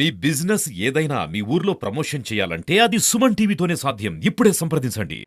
మీ business ఏదైనా మీ ఊర్లో promotion చేయాలంటే అది సుమన్ టీవీతోనే సాధ్యం. ఇప్పుడే సంప్రదించండి.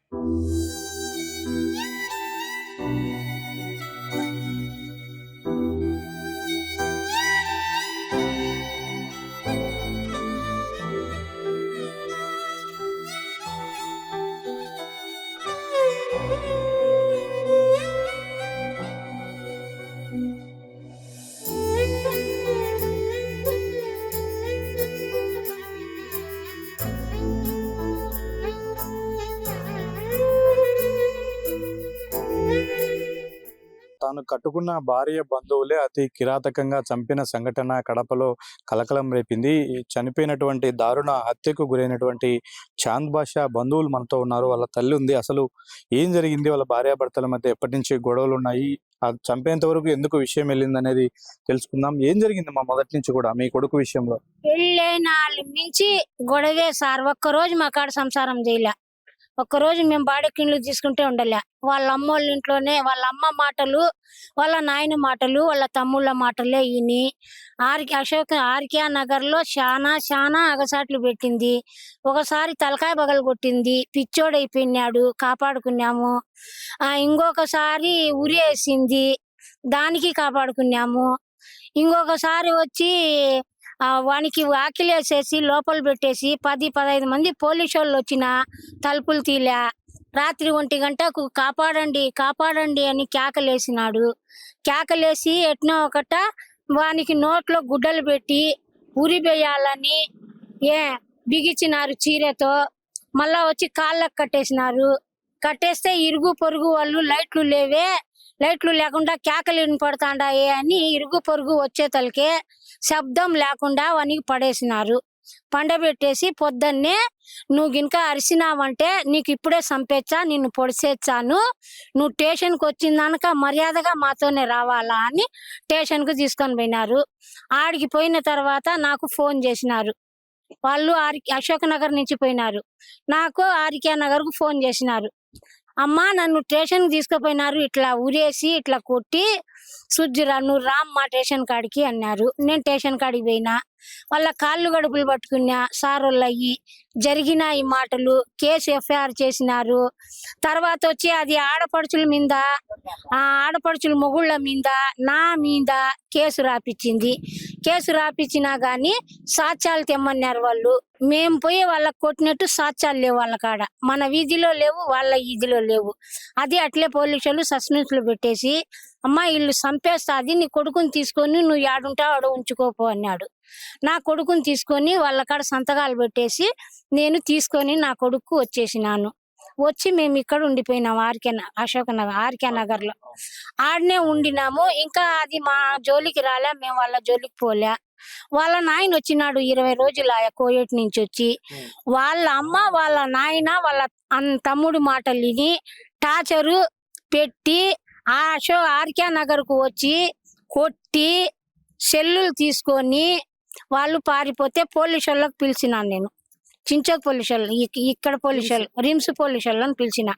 తాను కట్టుకున్న భార్య బంధువులే అతి కిరాతకంగా చంపిన సంఘటన కడపలో కలకలం రేపింది. ఈ చనిపోయినటువంటి దారుణ హత్యకు గురైనటువంటి చాంద్ బాషా బంధువులు మనతో ఉన్నారు. వాళ్ళ తల్లి ఉంది. అసలు ఏం జరిగింది? వాళ్ళ భార్యాభర్తల మధ్య ఎప్పటి నుంచి గొడవలు ఉన్నాయి? చంపేంత వరకు ఎందుకు విషయం వెళ్ళింది అనేది తెలుసుకుందాం. ఏం జరిగింది మా మొదటి నుంచి కూడా మీ కొడుకు విషయంలో? పెళ్ళైన నుంచి గొడవే సార్. ఒక్కరోజు మా కాడ సంసారం చేయలే. ఒక్కరోజు మేము బాడెక్కిండ్లు తీసుకుంటే ఉండలే. వాళ్ళ అమ్మోళ్ళ ఇంట్లోనే వాళ్ళ అమ్మ మాటలు, వాళ్ళ నాయన మాటలు, వాళ్ళ తమ్ముళ్ళ మాటలే ఈని ఆర్కే నగర్ లో చాలా అగసాట్లు పెట్టింది. ఒకసారి తలకాయ బగలు కొట్టింది. పిచ్చోడైపోయినాడు, కాపాడుకున్నాము. ఇంకొకసారి ఉరేసింది, దానికి కాపాడుకున్నాము. ఇంకొకసారి వచ్చి వానికి వాకిలేసేసి లోపల పెట్టేసి 10-15 మంది పోలీసు వాళ్ళు వచ్చిన తలుపులు తీలే. రాత్రి 1 గంటకు కాపాడండి కాపాడండి అని కేకలేసినాడు. కేకలేసి ఎట్నో ఒకట వానికి నోట్లో గుడ్డలు పెట్టి ఉరివేయాలని బిగించినారు చీరతో. మళ్ళా వచ్చి కాళ్ళకు కట్టేసినారు. కట్టేస్తే ఇరుగు పొరుగు వాళ్ళు లైట్లు లేకుండా కేకలు వినపడతాండాయి అని ఇరుగు పొరుగు వచ్చేతలకే శబ్దం లేకుండా వానికి పడేసినారు. పండబెట్టేసి పొద్దున్నే నువ్వు గినక అరిసినావంటే నీకు ఇప్పుడే చంపేచ్చా, నిన్ను పొడిసేచ్చాను, నువ్వు స్టేషన్కి వచ్చిందనక మర్యాదగా మాతోనే రావాలా అని స్టేషన్కు తీసుకొని పోయినారు. ఆడికి పోయిన తర్వాత నాకు ఫోన్ చేసినారు. వాళ్ళు అశోక్ నగర్ నుంచి పోయినారు. నాకు ఆర్కే నగర్కు ఫోన్ చేసినారు. అమ్మా నన్ను స్టేషన్ తీసుకుపోయినారు, ఇట్లా ఉరేసి ఇట్లా కొట్టి సుజ్జిరా, నువ్వు రామ్మా స్టేషన్ కాడికి అన్నారు. నేను స్టేషన్ కాడికి పోయినా. వాళ్ళ కాళ్ళు గడుపులు పట్టుకున్నా. సార్ వాళ్ళయ్యి జరిగిన ఈ మాటలు కేసు ఎఫ్ఐఆర్ చేసినారు. తర్వాత వచ్చి అది ఆడపడుచుల మీద, ఆడపడుచుల మొగుళ్ళ మీద, నా మీద కేసు రాపిచ్చింది. కేసు రాపిచ్చినా గాని సాక్ష్యాలు తెమ్మన్నారు వాళ్ళు. మేము పోయి వాళ్ళకి కొట్టినట్టు సాక్ష్యాలు లేవు వాళ్ళ కాడ. మన వీధిలో లేవు, వాళ్ళ వీధిలో లేవు. అది అట్లే పోలీసులు సస్పెన్స్ లో పెట్టేసి, అమ్మా వీళ్ళు చంపేస్తాది, నీ కొడుకుని తీసుకొని నువ్వు యాడుంటావు ఆడ ఉంచుకోపో అన్నాడు. నా కొడుకుని తీసుకొని వాళ్ళ కాడ సంతకాలు పెట్టేసి నేను తీసుకొని నా కొడుకు వచ్చేసినాను. వచ్చి మేము ఇక్కడ ఉండిపోయినాము అశోక్ నగర్ ఆర్కే నగర్ లో. ఆడనే ఉండినాము. ఇంకా అది మా జోలికి రాలే, మేము వాళ్ళ జోలికి పోలే. వాళ్ళ నాయన వచ్చినాడు 20 రోజులు కోయేటి నుంచి వచ్చి. వాళ్ళ అమ్మ వాళ్ళ నాయన వాళ్ళ తమ్ముడు మాటలు విని టార్చరు పెట్టి ఆర్కే నగర్ కు వచ్చి కొట్టి సెల్లులు తీసుకొని వాళ్ళు పారిపోతే పోలీసు వాళ్ళకి పిలిచినాను నేను. చించోక్ పోలీసు వాళ్ళు, ఇక్కడ పోలీసు వాళ్ళు, రిమ్స్ పోలీసు వాళ్ళని పిలిచిన.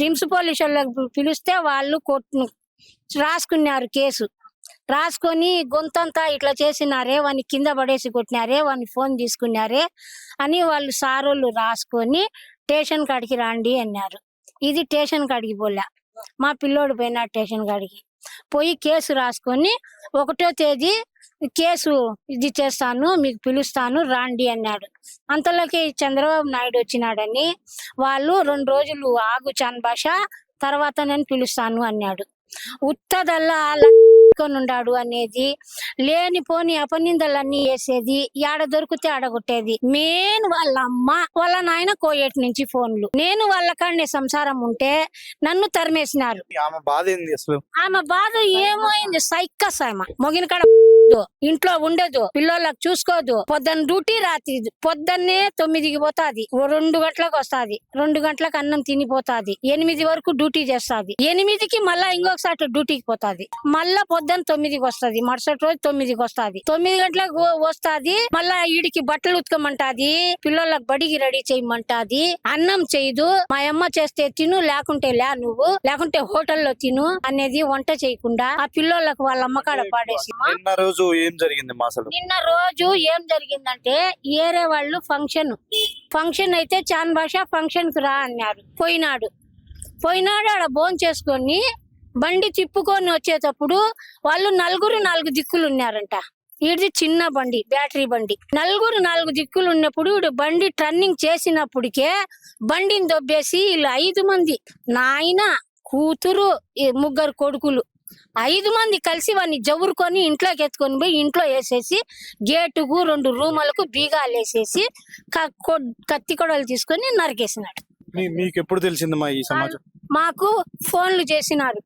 రిమ్స్ పోలీసు వాళ్ళకి పిలిస్తే వాళ్ళు రాసుకున్నారు కేసు. రాసుకొని గొంతంతా ఇట్లా చేసినారే, వాని కింద పడేసి కొట్టినారే, వాని ఫోన్ తీసుకున్నారే అని వాళ్ళు సారోళ్ళు రాసుకొని స్టేషన్ కాడికి రండి అన్నారు. ఇది స్టేషన్ కాడికి పోలే, మా పిల్లోడు పోయినా స్టేషన్ కాడికి పోయి కేసు రాసుకొని 1వ తేదీ కేసు ఇది చేస్తాను, మీకు పిలుస్తాను రండి అన్నాడు. అంతలోకి చంద్రబాబు నాయుడు వచ్చినాడని వాళ్ళు 2 రోజులు ఆగు చాంద్ బాషా, తర్వాత నేను పిలుస్తాను అన్నాడు. ఉత్తదల్లా ఉన్నాడు అనేది లేనిపోని అపనిందలన్నీ వేసేది, ఆడ దొరికితే ఆడగొట్టేది. మెయిన్ వాళ్ళ అమ్మ వాళ్ళ నాయన కోయేటి నుంచి ఫోన్లు. నేను వాళ్ళ కాడనే సంసారం ఉంటే నన్ను తరిమేసినారు. ఆమె బాధ ఏంది అసలు? ఆమె బాధ ఏమైంది? సైక్కస్ ఆమె. మొగిన కాడ ఇంట్లో ఉండదు, పిల్లలకు చూసుకోదు. పొద్దున్న డ్యూటీ, రాత్రి పొద్దున్నే 9కి పోతాది, 2 గంటలకు వస్తాది, 2 గంటలకు అన్నం తినిపోతాది, 8 వరకు డ్యూటీ చేస్తాది, 8కి మళ్ళా ఇంకొకసారి డ్యూటీకి పోతాది, మళ్ళా పొద్దున్న 9కి వస్తాది, మరుసటి రోజు 9కి వస్తాది, 9 గంటలకు వస్తాది. మళ్ళా ఈడికి బట్టలు ఉతకమంటాది, పిల్లలకు బడికి రెడీ చేయమంటాది, అన్నం చేయదు. మా అమ్మ చేస్తే తిను, లేకుంటే నువ్వు లేకుంటే హోటల్లో తిను అనేది వంట చేయకుండా ఆ పిల్లలకు వాళ్ళ అమ్మ కాడ పాడేసి. నిన్న రోజు రోజు ఏం జరిగింది మా అసలు? నిన్న రోజు ఏం జరిగిందంటే ఏరే వాళ్ళు ఫంక్షన్ అయితే చాన్ భాష ఫంక్షన్ కి రా అన్నారు. పోయినాడు ఆడ భోజనం చేసుకొని బండి తిప్పుకొని వచ్చేటప్పుడు వాళ్ళు నాలుగు దిక్కులు ఉన్నారంట. ఇది చిన్న బండి, బ్యాటరీ బండి. నాలుగు దిక్కులు ఉన్నప్పుడు వీడు బండి టర్నింగ్ చేసినప్పటికే బండిని దొబ్బేసి వీళ్ళు 5 మంది, నాయన, కూతురు, 3 కొడుకులు, 5 మంది కలిసి వాడిని జవురుకొని ఇంట్లోకి ఎత్తుకొని పోయి ఇంట్లో వేసేసి గేటుకు 2 రూములకు బీగాలు వేసేసి కత్తి కొడలు తీసుకొని నరికేసినాడు. మీకు ఎప్పుడు తెలిసిందమ్మా ఈ సమాచారం? మాకు ఫోన్లు చేసినారు.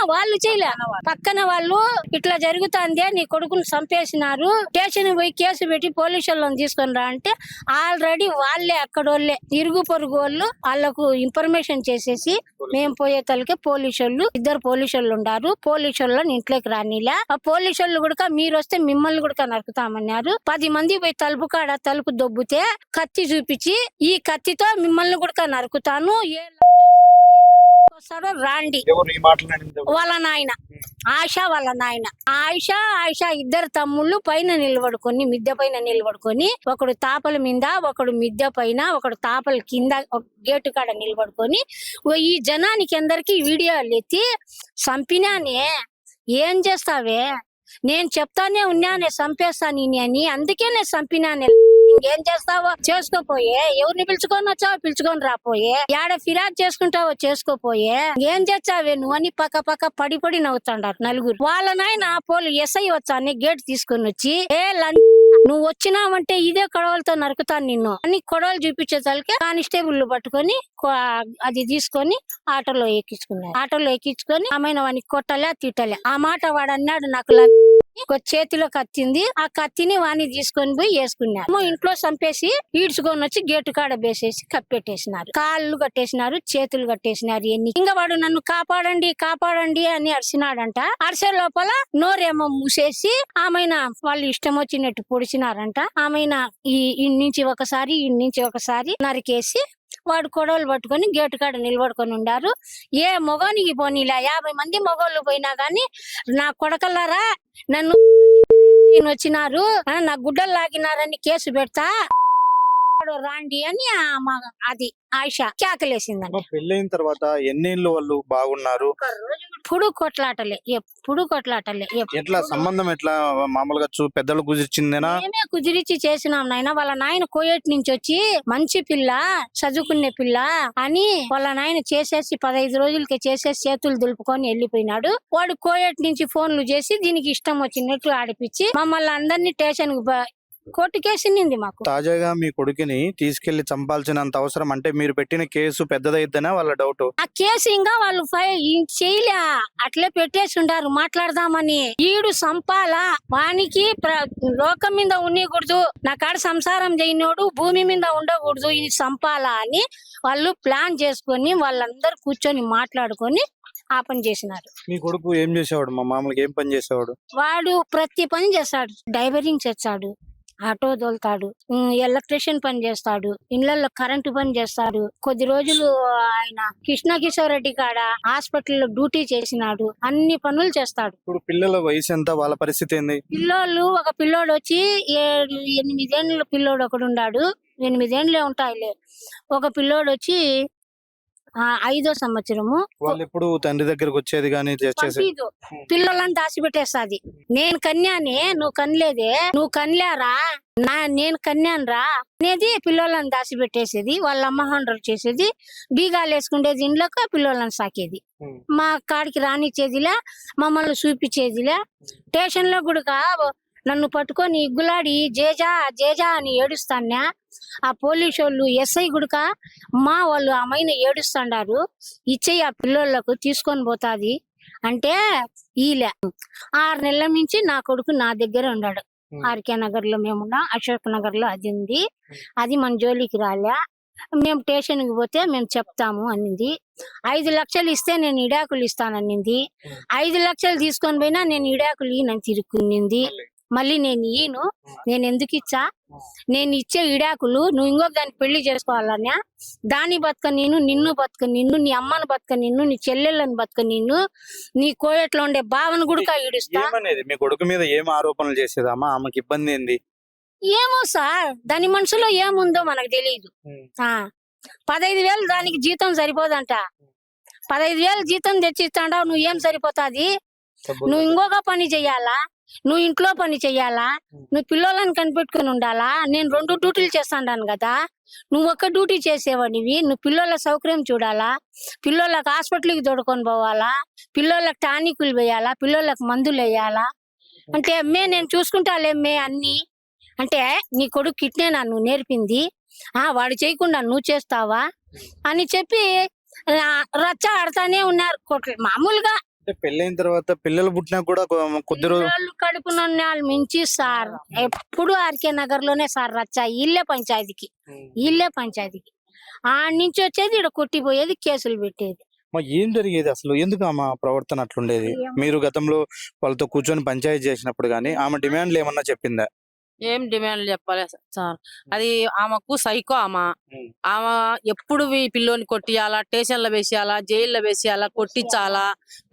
వాళ్ళు చేయలే, పక్కన వాళ్ళు ఇట్లా జరుగుతుంది, నీ కొడుకుని చంపేసినారు, స్టేషన్ పోయి కేసు పెట్టి పోలీసు వాళ్ళని తీసుకొని రా అంటే ఆల్రెడీ వాళ్ళే అక్కడోళ్ళే ఇరుగు పొరుగు వాళ్ళు వాళ్ళకు ఇన్ఫర్మేషన్ చేసేసి మేము పోయే తలకే ఇద్దరు పోలీసు వాళ్ళు ఉన్నారు, పోలీసు వాళ్ళని ఇంట్లోకి రానిలే. ఆ పోలీసు వాళ్ళు కూడా మీరు వస్తే మిమ్మల్ని కూడా నరుకుతామన్నారు. 10 మంది పోయి తలుపు దొబ్బితే కత్తి చూపించి ఈ కత్తితో మిమ్మల్ని కూడా నరుకుతాను, వస్తాడో రాండి. వాళ్ళ నాయన ఆయిషా ఇద్దరు తమ్ముళ్ళు పైన నిలబడుకొని మిద్దె పైన నిలబడుకొని, ఒకడు తాపల మీద, ఒకడు మిద్దె పైన, ఒకడు తాపల కింద గేటు కాడ నిలబడుకొని ఈ జనానికి అందరికి వీడియోలు ఎత్తి చంపినానే, ఏం చేస్తావే, నేను చెప్తానే ఉన్నానే చంపేస్తాను అని, అందుకే నేను చంపినానే, ఇంకేం చేస్తావో చేసుకోపోయే, ఎవరిని పిలుచుకొని వచ్చావో పిలుచుకొని రాపోయే, ఏడ ఫిర్యాదు చేసుకుంటావో చేసుకోపోయే, ఏం చేస్తావే నువ్వు అని పక్క పడి నవ్వుతాడారు నలుగురు. వాళ్ళ నాయన ఎస్ఐ వచ్చాని గేట్ తీసుకొని వచ్చి, నువ్వు వచ్చినావంటే ఇదే కొడవలతో నరుకుతాను నిన్ను అని కొడవలు చూపించేసరికి కానిస్టేబుల్ పట్టుకొని అది తీసుకొని ఆటోలో ఎక్కించుకొని ఆమె వాడిని కొట్టలే తిట్టలే. ఆ మాట వాడు అన్నాడు, నాకు చేతిలో కత్తింది, ఆ కత్తిని వాణ్ణి తీసుకొని పోయి వేసుకున్నారు. ఇంట్లో చంపేసి ఈడ్చుకొని వచ్చి గేటు కాడ వేసేసి కప్పెట్టేసినారు, కాళ్ళు కట్టేసినారు, చేతులు కట్టేసినారు. ఇంకా వాడు నన్ను కాపాడండి అని అరిసినాడంట. అరిసే లోపల నోరేమో మూసేసి ఆమెన వాళ్ళు ఇష్టం వచ్చినట్టు పొడిచినారంట. ఆమెన ఈ నుంచి ఒకసారి నరికేసి వాడు కొడవలు పట్టుకొని గేటు కాడ నిలబడుకొని ఉండారు. ఏ మొగానికి పోనీలా, 50 మంది మొగోళ్ళు పోయినా గాని నా కొడకల్లారా నన్ను వచ్చినారు, నా గుడ్డలు లాగినారని కేసు పెడతా రాండి అని అది ఆయిషా కేకలేసిందంట. పెళ్ళైన తర్వాత ఎన్నేళ్ళు వాళ్ళు బాగున్నారు? ఎప్పుడు కొట్లాటలే. ఎట్లా సంబంధం ఎట్లా మామూలుగా పెద్దలు కుదిర్చిందేనా? మేమే కుదిరిచి చేసినాం నాయన. వాళ్ళ నాయన కోయేట్ నుంచి వచ్చి మంచి పిల్ల, చదువుకునే పిల్ల అని వాళ్ళ నాయన చేసేసి 15 రోజులకి చేసేసి చేతులు దులుపుకొని వెళ్ళిపోయినాడు. వాడు కోయేట్ నుంచి ఫోన్లు చేసి దీనికి ఇష్టం వచ్చినట్టు ఆడిపించి మమ్మల్ని అందరినీ స్టేషన్ కోర్టు కేసింది మాకు. తాజాగా మీ కొడుకుని తీసుకెళ్లి చంపాల్సినంత అవసరం అంటే మీరు పెట్టిన కేసు పెద్దదైద్దనా వాళ్ళ డౌట్? ఆ కేసు ఇంకా వాళ్ళు చేయలే, అట్లే పెట్టేసి ఉండారు మాట్లాడదామని. ఈడు సంపాలా, వానికి లోకం మీద ఉండకూడదు, నా కాడ సంసారం చేయనోడు భూమి మీద ఉండకూడదు, ఇది సంపాలా అని వాళ్ళు ప్లాన్ చేసుకొని వాళ్ళందరూ కూర్చొని మాట్లాడుకొని ఆ పని చేసినారు. మీ కొడుకు ఏం చేసేవాడు మామూలుగా, ఏం పని చేసేవాడు? వాడు ప్రతి పని చేస్తాడు, డ్రైవరింగ్ చేస్తాడు, ఆటో తోలుతాడు, ఎలక్ట్రీషియన్ పని చేస్తాడు, ఇళ్లలో కరెంటు పని చేస్తాడు. కొద్ది రోజులు ఆయన కృష్ణ కిషోర్ రెడ్డి కాడ హాస్పిటల్లో డ్యూటీ చేసినాడు, అన్ని పనులు చేస్తాడు. ఇప్పుడు పిల్లల వయసు ఎంత, వాళ్ళ పరిస్థితి ఏంది? ఒక పిల్లోడు వచ్చి 8 ఏళ్ళ పిల్లోడు ఒకడు ఉన్నాడు, 8 ఏళ్ళే ఉంటాయిలే. ఒక పిల్లోడు వచ్చి 5వ సంవత్సరము. వాళ్ళు ఎప్పుడు తండ్రి దగ్గరకు వచ్చేది కానీ పిల్లలని దాచిపెట్టేస్తాది. నేను కన్యానే, నువ్వు కనలేదే, నువ్వు కనలేరా, నేను కన్యాను రా అనేది పిల్లలను దాచిపెట్టేసేది. వాళ్ళ అమ్మ హండ్రెడ్ చేసేది, బీగాలు వేసుకునేది, ఇంట్లోకి పిల్లలను సాకేది. మా కాడికి రానిచ్చేదిలే, మమ్మల్ని చూపించేదిలే. స్టేషన్ లో కూడా నన్ను పట్టుకొని ఇగ్గులాడి జేజా అని ఏడుస్తాన్నా. ఆ పోలీసు వాళ్ళు ఎస్ఐ గుడక వాళ్ళు అమ్మాయిని ఏడుస్తాండారు, ఇచ్చేయి ఆ పిల్లోళ్ళకు తీసుకొని పోతాది అంటే ఈలే. 6 నెలల నుంచి నా కొడుకు నా దగ్గర ఉన్నాడు. ఆర్కే నగర్ లో మేమున్నాం, అశోక్ నగర్ లో అది ఉంది. అది మన జోలికి రాలే. మేము స్టేషన్కి పోతే మేము చెప్తాము అనింది. 5 లక్షలు ఇస్తే నేను ఇడాకులు ఇస్తాననింది. 5 లక్షలు తీసుకొని పోయినా నేను ఇడాకులు నన్ను తిరుక్కునింది. మళ్ళీ నేను ఇయ్యను, నేను ఎందుకు ఇచ్చా, నేను ఇచ్చే ఇడాకులు నువ్వు ఇంకొక దాన్ని పెళ్లి చేసుకోవాలన్నా దాన్ని బతక నిన్ను, నిన్ను బతక నిన్ను, నీ అమ్మను బతక నిన్ను, నీ చెల్లెళ్ళని బతక నిన్ను, నీ కోయట్లో ఉండే భావన కూడా ఈడుస్తా. ఏమనేది మీ కొడుకు మీద ఏం ఆరోపణలు చేసేదమ్మా? ఆమెకి ఇబ్బంది ఏంది? ఏమో సార్, దాని మనసులో ఏముందో మనకు తెలియదు. 15,000 దానికి జీతం సరిపోదంట. 15,000 జీతం తెచ్చిస్తాండావు, నువ్వు ఏం సరిపోతాది? నువ్వు ఇంకొక పని చెయ్యాలా, నువ్వు ఇంట్లో పని చెయ్యాలా, నువ్వు పిల్లలను కనిపెట్టుకుని ఉండాలా. నేను 2 డ్యూటీలు చేస్తాను కదా, నువ్వు ఒక్క డ్యూటీ చేసేవాడివి. నువ్వు పిల్లల సౌకర్యం చూడాలా, పిల్లలకు హాస్పిటల్కి తోడుకొని పోవాలా, పిల్లలకు టానికులు వేయాలా, పిల్లలకు మందులు వేయాలా. అంటే అమ్మే నేను చూసుకుంటాలేమ్మే అన్ని అంటే, నీ కొడుకు ఇట్నే నువ్వు నేర్పింది, వాడు చేయకుండా నువ్వు చేస్తావా అని చెప్పి రచ్చ ఆడతానే ఉన్నారు మామూలుగా. అంటే పెళ్ళైన తర్వాత పిల్లలు పుట్టినా కూడా కొద్ది రోజులు పిల్లలు కడుపున వాళ్ళు మించి సార్ ఎప్పుడు ఆర్కే నగర్ లోనే సార్ రచ్చ. ఇల్లే పంచాయతీకి ఆడ నుంచి వచ్చేది ఇక్కడ కొట్టిపోయేది, కేసులు పెట్టేది. ఏం జరిగేది అసలు? ఎందుకు ఆమె ప్రవర్తన అట్లుండేది? మీరు గతంలో వాళ్ళతో కూర్చొని పంచాయతీ చేసినప్పుడు గానీ ఆమె డిమాండ్లు ఏమన్నా చెప్పిందా? ఏం డిమాండ్లు చెప్పాలి సార్, అది ఆమెకు సైకో. ఆమె ఎప్పుడు ఈ పిల్లోని కొట్టియాలా, స్టేషన్లో వేసేయాలా, జైల్లో వేసేయాలా, కొట్టించాలా,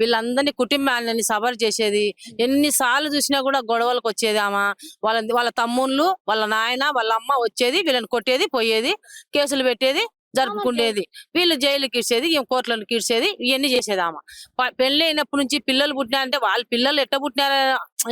వీళ్ళందరినీ కుటుంబాన్ని సబర్ చేసేది. ఎన్నిసార్లు చూసినా కూడా గొడవలకు వచ్చేది ఆమె. వాళ్ళ తమ్ముళ్ళు, వాళ్ళ నాయన, వాళ్ళ అమ్మ వచ్చేది, వీళ్ళని కొట్టేది, పోయేది, కేసులు పెట్టేది, జరుపుకునేది. వీళ్ళు జైలుకి ఇచ్చేది, కోర్టులను ఇచ్చేది, ఇవన్నీ చేసేది ఆమె. పెళ్లి అయినప్పటి నుంచి పిల్లలు పుట్టినారంటే వాళ్ళ పిల్లలు ఎట్ట పుట్టినారా,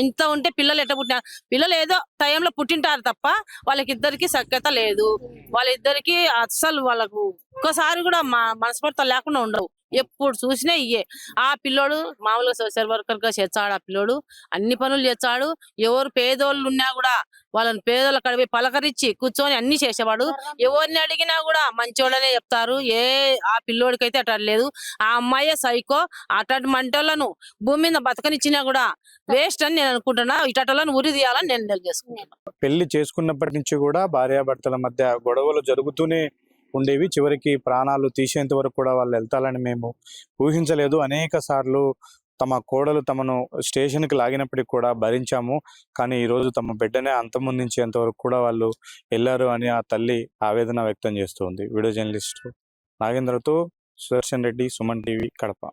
ఇంత ఉంటే పిల్లలు ఎట్ట పుట్టినారు, పిల్లలు ఏదో టైంలో పుట్టింటారు తప్ప వాళ్ళకిద్దరికి సఖ్యత లేదు. వాళ్ళిద్దరికి అస్సలు వాళ్ళకు ఒక్కసారి కూడా మనస్పర్ధ లేకుండా ఉండవు. ఎప్పుడు చూసినా ఇయ్యే. ఆ పిల్లోడు మామూలుగా సోషల్ వర్కర్ గా చేస్తాడు. ఆ పిల్లోడు అన్ని పనులు చేస్తాడు. ఎవరు పేదోళ్ళు ఉన్నా కూడా వాళ్ళని పేదోళ్ళ కడిపి పలకరించి కూర్చొని అన్ని చేసేవాడు. ఎవరిని అడిగినా కూడా మంచోళ్ళనే చెప్తారు. ఆ పిల్లోడికైతే అట్లా లేదు. ఆ అమ్మాయే సైకో. అట్లాంటి మంటోళ్ళను భూమి మీద బతకనిచ్చినా కూడా వేస్ట్ అని నేను అనుకుంటున్నా. ఇటోళ్ళని ఉరి తీయాలని నేను తెలియజేసుకుంటున్నా. పెళ్లి చేసుకున్నప్పటి నుంచి కూడా భార్యాభర్తల మధ్య గొడవలు జరుగుతూనే ఉండేవి. చివరికి ప్రాణాలు తీసేంత వరకు కూడా వాళ్ళు వెళ్తాలని మేము ఊహించలేదు. అనేక సార్లు తమ కోడలు తమను స్టేషన్కి లాగినప్పటికి కూడా భరించాము. కానీ ఈరోజు తమ బిడ్డనే అంతమొందించేంత వరకు కూడా వాళ్ళు వెళ్ళారు అని ఆ తల్లి ఆవేదన వ్యక్తం చేస్తుంది. వీడియో జర్నలిస్టు నాగేంద్రతో సుదర్శన్ రెడ్డి, సుమన్ టీవీ, కడప.